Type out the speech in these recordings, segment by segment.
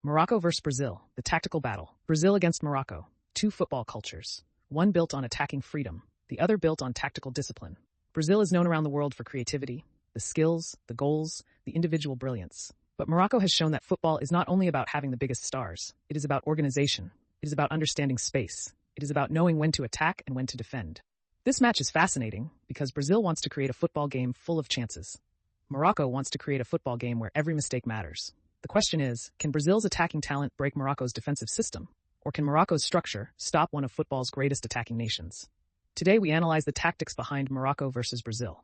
Morocco vs. Brazil, the tactical battle. Brazil against Morocco, two football cultures. One built on attacking freedom, the other built on tactical discipline. Brazil is known around the world for creativity, the skills, the goals, the individual brilliance. But Morocco has shown that football is not only about having the biggest stars, it is about organization, it is about understanding space, it is about knowing when to attack and when to defend. This match is fascinating because Brazil wants to create a football game full of chances. Morocco wants to create a football game where every mistake matters. The question is, can Brazil's attacking talent break Morocco's defensive system? Or can Morocco's structure stop one of football's greatest attacking nations? Today we analyze the tactics behind Morocco versus Brazil.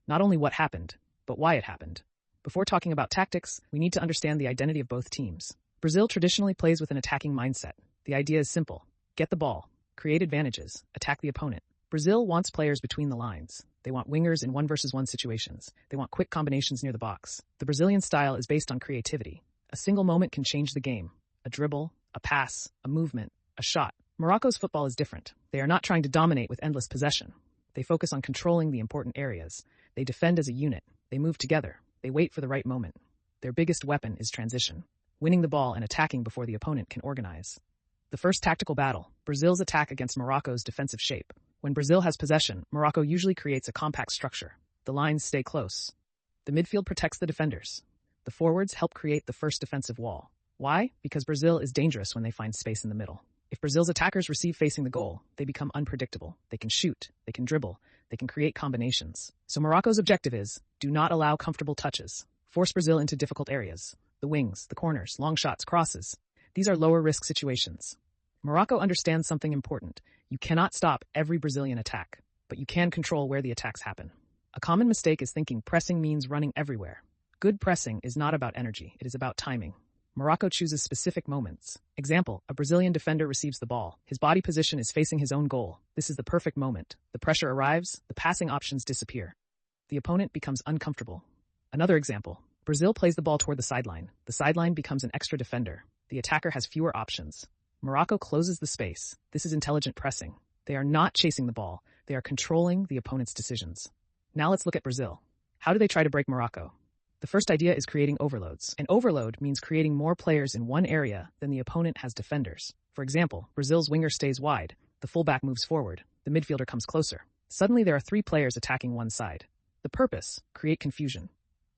Not only what happened, but why it happened. Before talking about tactics, we need to understand the identity of both teams. Brazil traditionally plays with an attacking mindset. The idea is simple. Get the ball, create advantages, attack the opponent. Brazil wants players between the lines. They want wingers in 1-versus-1 situations. They want quick combinations near the box. The Brazilian style is based on creativity. A single moment can change the game. A dribble, a pass, a movement, a shot. Morocco's football is different. They are not trying to dominate with endless possession. They focus on controlling the important areas. They defend as a unit. They move together. They wait for the right moment. Their biggest weapon is transition, winning the ball and attacking before the opponent can organize. The first tactical battle, Brazil's attack against Morocco's defensive shape. When Brazil has possession, Morocco usually creates a compact structure. The lines stay close. The midfield protects the defenders. The forwards help create the first defensive wall. Why? Because Brazil is dangerous when they find space in the middle. If Brazil's attackers receive facing the goal, they become unpredictable. They can shoot, they can dribble, they can create combinations. So Morocco's objective is, do not allow comfortable touches. Force Brazil into difficult areas. The wings, the corners, long shots, crosses. These are lower risk situations. Morocco understands something important. You cannot stop every Brazilian attack, but you can control where the attacks happen. A common mistake is thinking pressing means running everywhere. Good pressing is not about energy, it is about timing. Morocco chooses specific moments. Example, a Brazilian defender receives the ball. His body position is facing his own goal. This is the perfect moment. The pressure arrives, the passing options disappear. The opponent becomes uncomfortable. Another example, Brazil plays the ball toward the sideline. The sideline becomes an extra defender. The attacker has fewer options. Morocco closes the space. This is intelligent pressing. They are not chasing the ball. They are controlling the opponent's decisions. Now let's look at Brazil. How do they try to break Morocco? The first idea is creating overloads. An overload means creating more players in one area than the opponent has defenders. For example, Brazil's winger stays wide. The fullback moves forward. The midfielder comes closer. Suddenly there are 3 players attacking one side. The purpose, create confusion.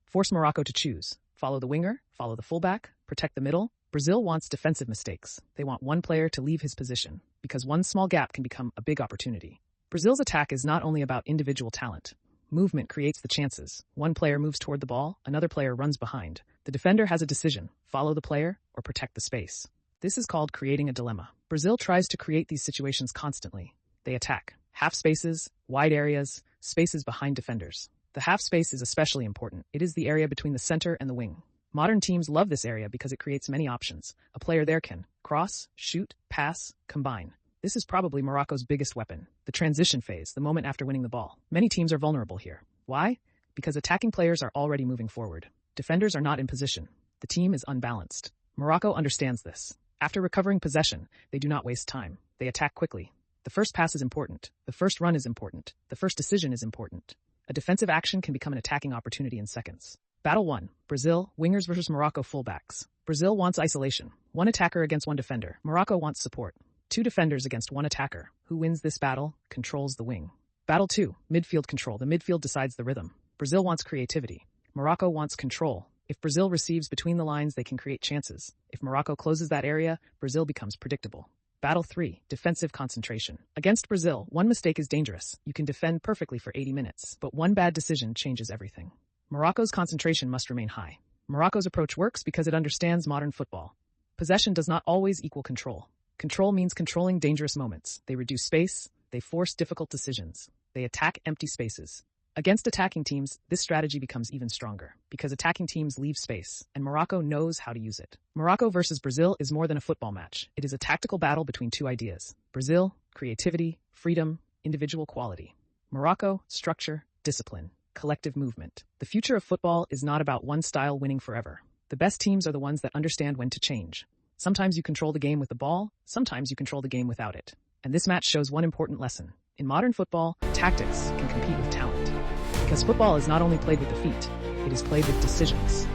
Force Morocco to choose. Follow the winger, follow the fullback, protect the middle. Brazil wants defensive mistakes. They want one player to leave his position, because one small gap can become a big opportunity. Brazil's attack is not only about individual talent. Movement creates the chances. One player moves toward the ball, another player runs behind. The defender has a decision, follow the player or protect the space. This is called creating a dilemma. Brazil tries to create these situations constantly. They attack. Half spaces, wide areas, spaces behind defenders. The half space is especially important. It is the area between the center and the wing. Modern teams love this area because it creates many options. A player there can cross, shoot, pass, combine. This is probably Morocco's biggest weapon, the transition phase, the moment after winning the ball. Many teams are vulnerable here. Why? Because attacking players are already moving forward. Defenders are not in position. The team is unbalanced. Morocco understands this. After recovering possession, they do not waste time. They attack quickly. The first pass is important. The first run is important. The first decision is important. A defensive action can become an attacking opportunity in seconds. Battle 1. Brazil, wingers versus Morocco fullbacks. Brazil wants isolation. One attacker against one defender. Morocco wants support. 2 defenders against one attacker. Who wins this battle controls the wing. Battle 2. Midfield control. The midfield decides the rhythm. Brazil wants creativity. Morocco wants control. If Brazil receives between the lines, they can create chances. If Morocco closes that area, Brazil becomes predictable. Battle 3. Defensive concentration. Against Brazil, one mistake is dangerous. You can defend perfectly for 80 minutes, but one bad decision changes everything. Morocco's concentration must remain high. Morocco's approach works because it understands modern football. Possession does not always equal control. Control means controlling dangerous moments. They reduce space. They force difficult decisions. They attack empty spaces. Against attacking teams, this strategy becomes even stronger because attacking teams leave space, and Morocco knows how to use it. Morocco versus Brazil is more than a football match. It is a tactical battle between 2 ideas. Brazil, creativity, freedom, individual quality. Morocco, structure, discipline, collective movement. The future of football is not about one style winning forever. The best teams are the ones that understand when to change. Sometimes you control the game with the ball, sometimes you control the game without it. And this match shows one important lesson. In modern football, tactics can compete with talent. Because football is not only played with the feet, it is played with decisions.